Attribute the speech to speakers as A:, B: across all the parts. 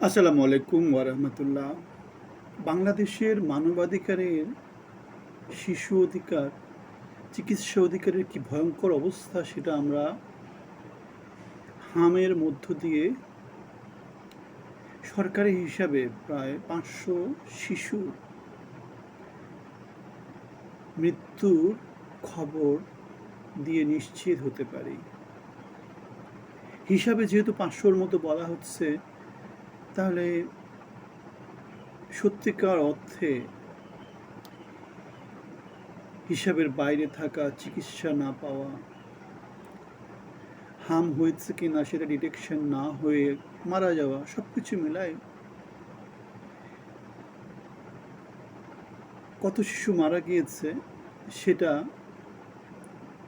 A: আসসালামু আলাইকুম ওয়ারাহমাতুল্লাহ। বাংলাদেশের মানবাধিকারের শিশু অধিকার, চিকিৎসা অধিকারের কি ভয়ঙ্কর অবস্থা সেটা আমরা হামের মধ্য দিয়ে সরকারি হিসাবে প্রায় ৫০০ শিশু মৃত্যুর খবর দিয়ে নিশ্চিত হতে পারি। হিসাবে যেহেতু ৫০০-র মতো বলা হচ্ছে, তাহলে সত্যিকার অর্থে হিসাবের বাইরে থাকা, চিকিৎসা না পাওয়া, হাম হয়েছে কি না সেটা ডিটেকশন না হয়ে মারা যাওয়া, সব কিছু মেলায় কত শিশু মারা গিয়েছে সেটা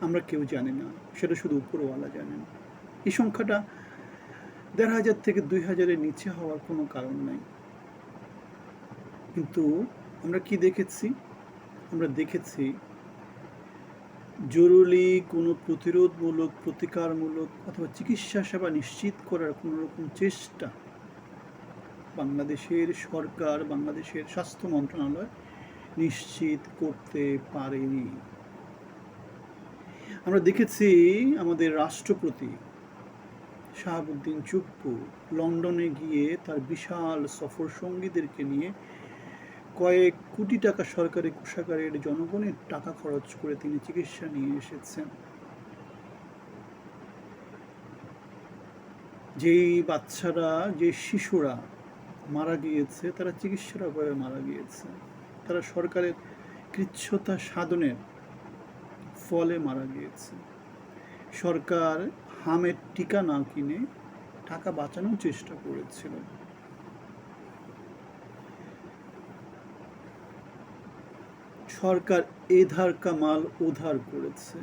A: আমরা কেউ জানি না, সেটা শুধু উপরওয়ালা জানেন। এই সংখ্যাটা ১,৫০০ থেকে ২,০০০-এর নিচে হওয়ার কোনো কারণ নাই। কিন্তু আমরা কি দেখেছি? আমরা দেখেছি জরুরি কোনো প্রতিরোধমূলক, প্রতিকারমূলক অথবা চিকিৎসা সেবা নিশ্চিত করার কোনো রকম চেষ্টা বাংলাদেশের সরকার, বাংলাদেশের স্বাস্থ্য মন্ত্রণালয় নিশ্চিত করতে পারেনি। আমরা দেখেছি আমাদের রাষ্ট্রপতি শাহাবুদ্দিন চুপ্পু লন্ডনে গিয়ে তার বিশাল সফর সঙ্গীদেরকে নিয়ে কয়েক কোটি টাকা সরকারি কোষাগারের জনগণের টাকা খরচ করে তিনি চিকিৎসা নিয়ে এসেছেন। যেই বাচ্চারা, যে শিশুরা মারা গিয়েছে, তারা চিকিৎসার অভাবে মারা গিয়েছে, তারা সরকারের কৃচ্ছ্রতা সাধনের ফলে মারা গিয়েছে। সরকার হামের টিকা না কিনে টাকা বাঁচানোর চেষ্টা করেছিল। সরকার এধার কামাল ওধার করেছে।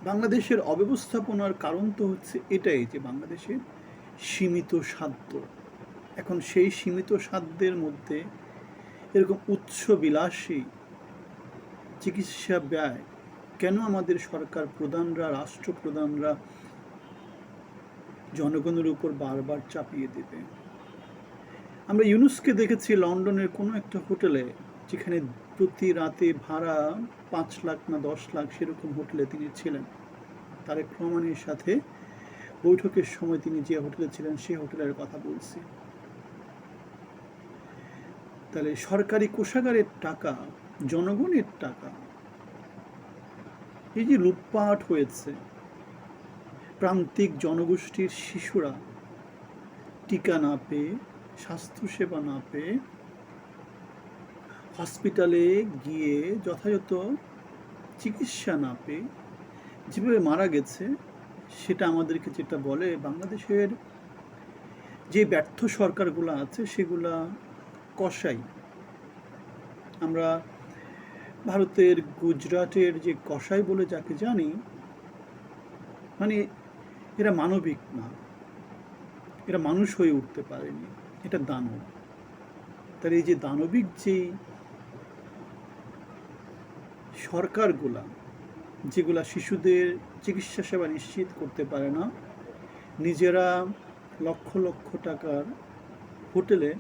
A: বাংলাদেশের অব্যবস্থাপনার কারণ তো হচ্ছে এটাই যে বাংলাদেশের সীমিত সাধ্য। এখন সেই সীমিত সাধ্যের মধ্যে এরকম উচ্চ বিলাসী চিকিৎসা ব্যয় কেন আমাদের সরকার প্রধানরা, রাষ্ট্রপ্রধানরা জনগণের উপর বারবার চাপিয়ে দেবে? আমরা ইউনুসকে দেখেছি লন্ডনের কোনো একটা হোটেলে, যেখানে প্রতি রাতে ভাড়া ৫ লাখ না ১০ লাখ, সেরকম হোটেলে তিনি ছিলেন। তারেক রহমানের সাথে বৈঠকের সময় তিনি যে হোটেলে ছিলেন সেই হোটেলের কথা বলছি। তাহলে সরকারি কোষাগারের টাকা, জনগণের টাকা, এই যে লুটপাট হয়েছে, প্রান্তিক জনগোষ্ঠীর শিশুরা টিকা না পেয়ে, স্বাস্থ্যসেবা না পেয়ে, হসপিটালে গিয়ে যথাযথ চিকিৎসা না পেয়ে যেভাবে মারা গেছে, সেটা আমাদেরকে যেটা বলে বাংলাদেশের যে ব্যর্থ সরকারগুলো আছে সেগুলা কসাই। আমরা ভারতের গুজরাটের যে কসাই বলে যাকে জানি, মানে এরা মানবিক না, এরা মানুষ হয়ে উঠতে পারেনি, এটা দানব। তার এই যে দানবিক যেই সরকারগুলা, যেগুলা শিশুদের চিকিৎসা সেবা নিশ্চিত করতে পারে না, নিজেরা লক্ষ লক্ষ টাকার হোটেলে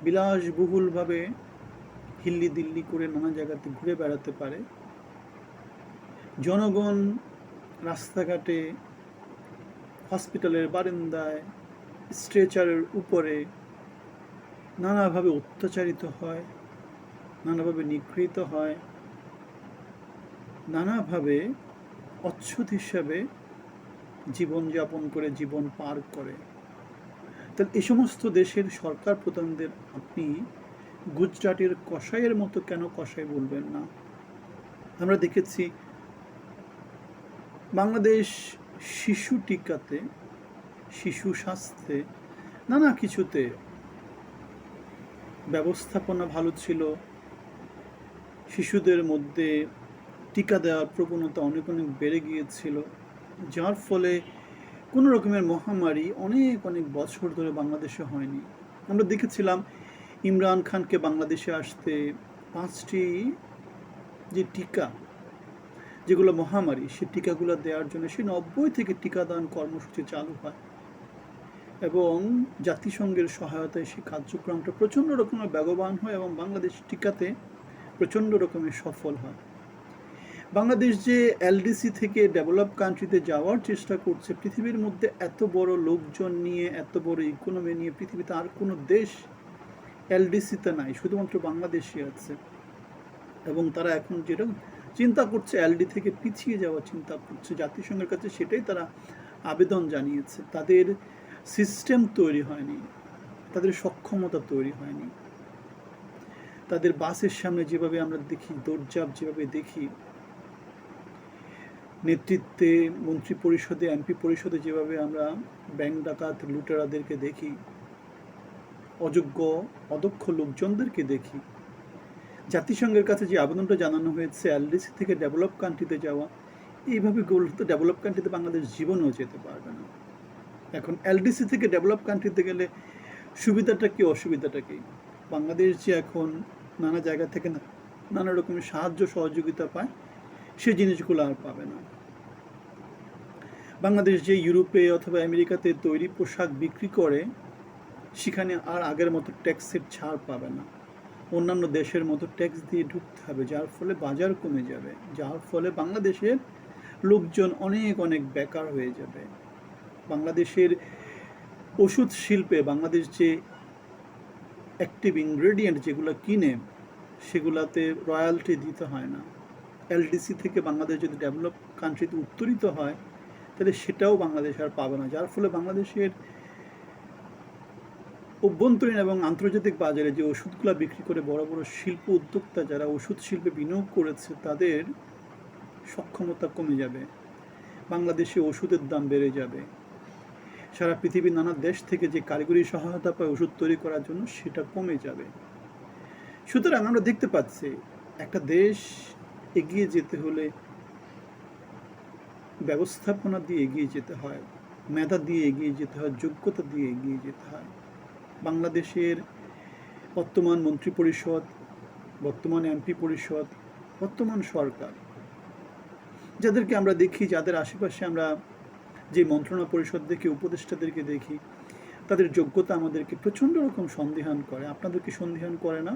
A: বিলাসবহুলভাবে হিল্লি দিল্লি করে নানা জায়গাতে ঘুরে বেড়াতে পারে, জনগণ রাস্তাঘাটে, হসপিটালের বারান্দায়, স্ট্রেচারের উপরে নানাভাবে অত্যাচারিত হয়, নানাভাবে নিগৃহীত হয়, নানাভাবে অচ্ছুত হিসাবে জীবনযাপন করে, জীবন পার করে। তাহলে এই সমস্ত দেশের সরকার প্রধানদের আপনি গুজরাটের কসাইয়ের মতো কেন কসাই বলবেন না? আমরা দেখেছি বাংলাদেশ শিশু টিকাতে, শিশু স্বাস্থ্যে, নানা কিছুতে ব্যবস্থাপনা ভালো ছিল। শিশুদের মধ্যে টিকা দেওয়ার প্রবণতা অনেক অনেক বেড়ে গিয়েছিল, যার ফলে কোনো রকমের মহামারী অনেক অনেক বছর ধরে বাংলাদেশে হয়নি। আমরা দেখেছিলাম ইমরান খানকে বাংলাদেশে আসতে ৫টি যে টিকা, যেগুলো মহামারী, সে টিকাগুলো দেওয়ার জন্য সে ৯০ থেকে টিকাদান কর্মসূচি চালু হয়। এবং জাতিসংঘের সহায়তায় সেই কার্যক্রমটা প্রচণ্ড রকমের বেগবান হয় এবং বাংলাদেশ টিকাতে প্রচণ্ড রকমের সফল হয়। বাংলাদেশ যে এলডিসি থেকে ডেভেলপ কান্ট্রিতে যাওয়ার চেষ্টা করছে, পৃথিবীর মধ্যে এত বড় লোকজন নিয়ে, এত বড় ইকোনমি নিয়ে পৃথিবীতে আর কোনো দেশ এলডিসিতে নাই, শুধুমাত্র বাংলাদেশই আছে। এবং তারা এখন যেটা চিন্তা করছে, এলডি থেকে পিছিয়ে যাওয়ার চিন্তা করছে, জাতিসংঘের কাছে সেটাই তারা আবেদন জানিয়েছে। তাদের সিস্টেম তৈরি হয়নি, তাদের সক্ষমতা তৈরি হয়নি। তাদের বাসের সামনে যেভাবে আমরা দেখি, দৌড়ঝাঁপ যেভাবে দেখি, নেতৃত্বে মন্ত্রী পরিষদে, এমপি পরিষদে যেভাবে আমরা ব্যাংক ডাকাত লুটেরাদেরকে দেখি, অযোগ্য অদক্ষ লোকজনদেরকে দেখি, জাতিসংঘের কাছে যে আবেদনটা জানানো হয়েছে এলডিসি থেকে ডেভেলপ কান্ট্রিতে যাওয়া, এইভাবে গড়ে ডেভেলপ কান্ট্রিতে বাংলাদেশ জীবনেও যেতে পারবে না। এখন এলডিসি থেকে ডেভেলপ কান্ট্রিতে গেলে সুবিধাটা কি, অসুবিধাটা কি? বাংলাদেশ যে এখন নানা জায়গা থেকে নানা রকমের সাহায্য সহযোগিতা পায়, সেই জিনিসগুলো আর পাবে না। বাংলাদেশ যে ইউরোপে অথবা আমেরিকাতে তৈরি পোশাক বিক্রি করে, সেখানে আর আগের মতো ট্যাক্সের ছাড় পাবে না। অন্যান্য দেশের মতো ট্যাক্স দিয়ে ঢুকতে হবে, যার ফলে বাজার কমে যাবে, যার ফলে বাংলাদেশের লোকজন অনেক অনেক বেকার হয়ে যাবে। বাংলাদেশের ওষুধ শিল্পে বাংলাদেশ যে অ্যাক্টিভ ইনগ্রেডিয়েন্ট যেগুলো কিনে, সেগুলাতে রয়্যালটি দিতে হয় না। এলডিসি থেকে বাংলাদেশ যদি ডেভেলপ কান্ট্রিতে উত্তরিত হয়, তাহলে সেটাও বাংলাদেশ আর পাবে না, যার ফলে বাংলাদেশের অভ্যন্তরীণ এবং আন্তর্জাতিক বাজারে যে ওষুধগুলো বিক্রি করে বড় বড় শিল্প উদ্যোক্তা যারা ওষুধ শিল্পে বিনিয়োগ করেছে, তাদের সক্ষমতা কমে যাবে। বাংলাদেশে ওষুধের দাম বেড়ে যাবে। সারা পৃথিবীর নানা দেশ থেকে যে কারিগরি সহায়তা পায় ওষুধ তৈরি করার জন্য, সেটা কমে যাবে। সুতরাং আমরা দেখতে পাচ্ছি, একটা দেশ এগিয়ে যেতে হলে ব্যবস্থাপনা দিয়ে এগিয়ে যেতে হয়, মেধা দিয়ে এগিয়ে যেতে হয়, যোগ্যতা দিয়ে এগিয়ে যেতে হয়। বাংলাদেশের বর্তমান মন্ত্রিপরিষদ, বর্তমান এমপি পরিষদ, বর্তমান সরকার, যাদেরকে আমরা দেখি, যাদের আশেপাশে আমরা যে মন্ত্রণা পরিষদ দেখি, উপদেষ্টাদেরকে দেখি, তাদের যোগ্যতা আমাদেরকে প্রচণ্ড রকম সন্দেহান করে। আপনাদেরকে সন্দেহান করে না?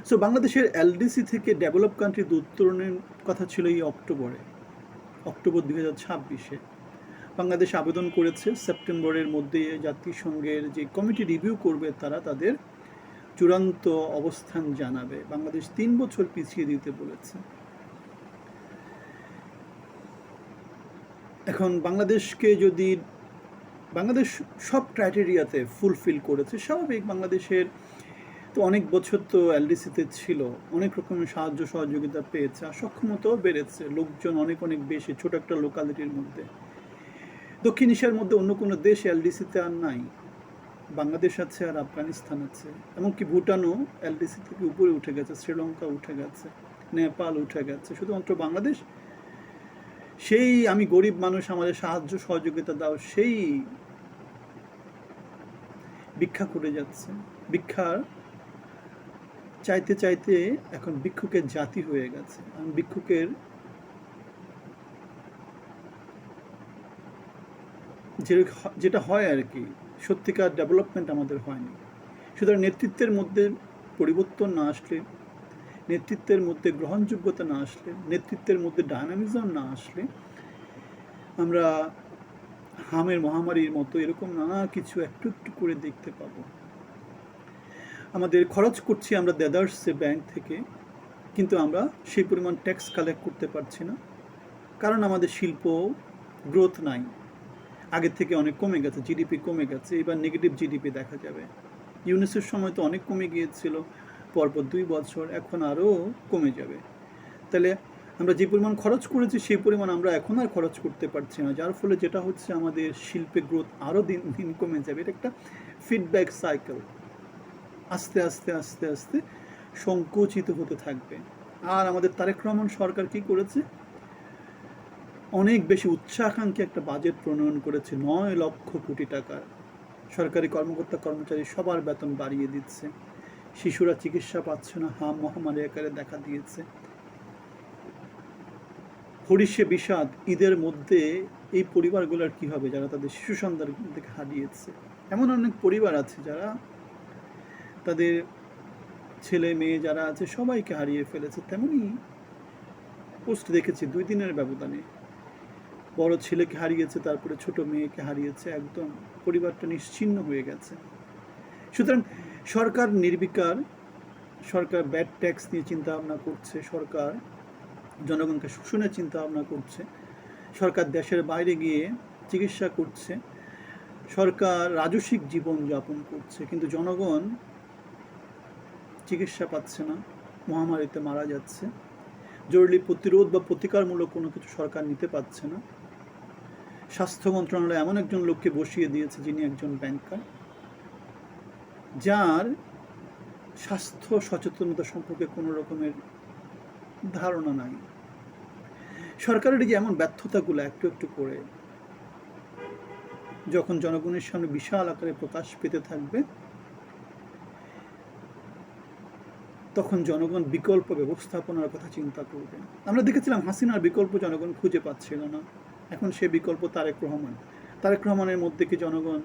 A: সো বাংলাদেশের এলডিসি থেকে ডেভেলপ কান্ট্রিতে উত্তরণের কথা ছিল এই অক্টোবর 2026-এ। বাংলাদেশ আবেদন করেছে সেপ্টেম্বরের মধ্যে জাতিসংঘের যে কমিটি রিভিউ করবে, তারা তাদের চূড়ান্ত অবস্থান জানাবে। বাংলাদেশ 3 বছর পিছিয়ে দিতে বলেছে। এখন বাংলাদেশকে যদি বাংলাদেশ সব ক্রাইটেরিয়াতে ফুলফিল করেছে, স্বাভাবিক, বাংলাদেশের তো অনেক বছর তো এলডিসিতে ছিল, অনেক রকমের সাহায্য সহযোগিতা পেয়েছে, আর সক্ষমতাও বেড়েছে, লোকজন অনেক অনেক বেশি, ছোট একটা লোকালিটির মধ্যে। দক্ষিণ এশিয়ার মধ্যে অন্য কোনো দেশ এলডিসিতে আর নাই, বাংলাদেশ আছে আর আফগানিস্তান আছে, এমনকি ভুটানও এলডিসি থেকে উপরে উঠে গেছে, শ্রীলঙ্কা উঠে গেছে, নেপাল উঠে গেছে। শুধুমাত্র বাংলাদেশ সেই আমি গরিব মানুষ, আমাদের সাহায্য সহযোগিতা দাও, সেই ভিক্ষা করে যাচ্ছে। ভিক্ষার চাইতে চাইতে এখন ভিক্ষুকের জাতি হয়ে গেছে। ভিক্ষুকের যেটা হয় আর কি, সত্যিকার ডেভেলপমেন্ট আমাদের হয়নি। সুতরাং নেতৃত্বের মধ্যে পরিবর্তন না আসলে, নেতৃত্বের মধ্যে গ্রহণযোগ্যতা না আসলে, নেতৃত্বের মধ্যে ডায়নামিজম না আসলে, আমরা হামের মহামারীর মতো এরকম নানা কিছু একটু একটু করে দেখতে পাবো। আমাদের খরচ করছি আমরা দেদার্সে ব্যাংক থেকে, কিন্তু আমরা সেই পরিমাণ ট্যাক্স কালেক্ট করতে পারছি না, কারণ আমাদের শিল্প গ্রোথ নাই, আগের থেকে অনেক কমে গেছে, জিডিপি কমে গেছে, এবার নেগেটিভ জিডিপি দেখা যাবে। ইউনিসের সময় তো অনেক কমে গিয়েছিল, পরপর 2 বছর, এখন আরও কমে যাবে। তাহলে আমরা যে পরিমাণ খরচ করেছি সেই পরিমাণ আমরা এখন আর খরচ করতে পারছি না, যার ফলে যেটা হচ্ছে আমাদের শিল্পে গ্রোথ আরও দিন দিন কমে যাবে। এটা একটা ফিডব্যাক সাইকেল, আস্তে আস্তে আস্তে আস্তে সংকুচিত হতে থাকবে। আর আমাদের তারেক রহমান সরকার কি করেছে? অনেক বেশি উচ্চাকাঙ্ক্ষী একটা বাজেট প্রণয়ন করেছে, 9 লক্ষ কোটি টাকার। সরকারি কর্মকর্তা কর্মচারী সবার বেতন বাড়িয়ে দিচ্ছে, শিশুরা চিকিৎসা পাচ্ছে না, মহামারী আকারে দেখা দিয়েছে, হরিষে বিষাদ ঈদের মধ্যে এই পরিবারগুলোর কি হবে যারা তাদের শিশু সন্তানকে হারিয়েছে? এমন অনেক পরিবার আছে যারা তাদের ছেলে মেয়ে যারা আছে সবাইকে হারিয়ে ফেলেছে। তেমনই পোস্ট দেখেছি 2 দিনের ব্যবধানে। বড় ছেলেকে হারিয়েছে, তারপরে ছোট মেয়েকে হারিয়েছে। একদম পরিবারটা নিশ্চিহ্ন হয়ে গেছে। সুতরাং সরকার নির্বিকার, সরকার ব্যাড ট্যাক্স নিয়ে চিন্তাভাবনা করছে, সরকার জনগণকে শোষণের চিন্তাভাবনা করছে, সরকার দেশের বাইরে গিয়ে চিকিৎসা করছে, সরকার রাজস্বিক জীবনযাপন করছে, কিন্তু জনগণ চিকিৎসা পাচ্ছে না, মহামারীতে মারা যাচ্ছে, জরুরি প্রতিরোধ বা প্রতিকারমূলক কোনো কিছু সরকার নিতে পারছে না। স্বাস্থ্য মন্ত্রণালয় এমন একজন লোককে বসিয়ে দিয়েছে যিনি একজন ব্যাংকার, যার স্বাস্থ্য সচেতনতা সম্পর্কে কোনো রকমের ধারণা নাই। সরকারের যে এমন ব্যর্থতাগুলো একটু একটু করে যখন জনগণের সামনে বিশাল আকারে প্রকাশ পেতে থাকবে, তখন জনগণ বিকল্প ব্যবস্থাপনার কথা চিন্তা করবে। আমরা দেখেছিলাম হাসিনার বিকল্প জনগণ খুঁজে পাচ্ছিল না, এখন সে বিকল্প তারেক রহমান। তারেক রহমানের মধ্যে কি জনগণ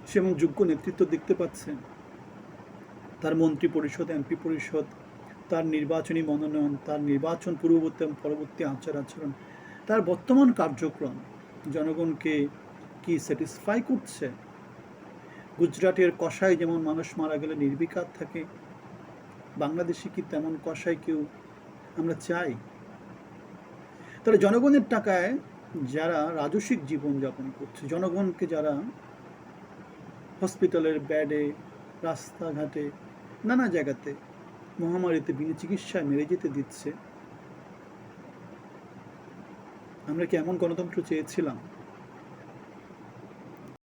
A: সেমন যোগ্য নেতৃত্ব দেখতে পাচ্ছে? তার মন্ত্রী পরিষদ, এমপি পরিষদ, তার নির্বাচনী মনোনয়ন, তার নির্বাচন পূর্ববর্তী এবং পরবর্তী আচার-আচরণ, তার বর্তমান কার্যক্রম জনগণকে কি স্যাটিসফাই করছে? গুজরাটের কসাই যেমন মানুষ মারা গেলে নির্বিকার থাকে, বাংলাদেশে কি তেমন কসাই কেউ আমরা চাই? তাহলে জনগণের টাকায় যারা রাজস্বিক জীবনযাপন করছে, জনগণকে যারা হসপিটালের বেডে, রাস্তাঘাটে, নানা জায়গাতে মহামারীতে বিনা চিকিৎসায় মেরে যেতে দিচ্ছে, আমরা কি এমন গণতন্ত্র চেয়েছিলাম?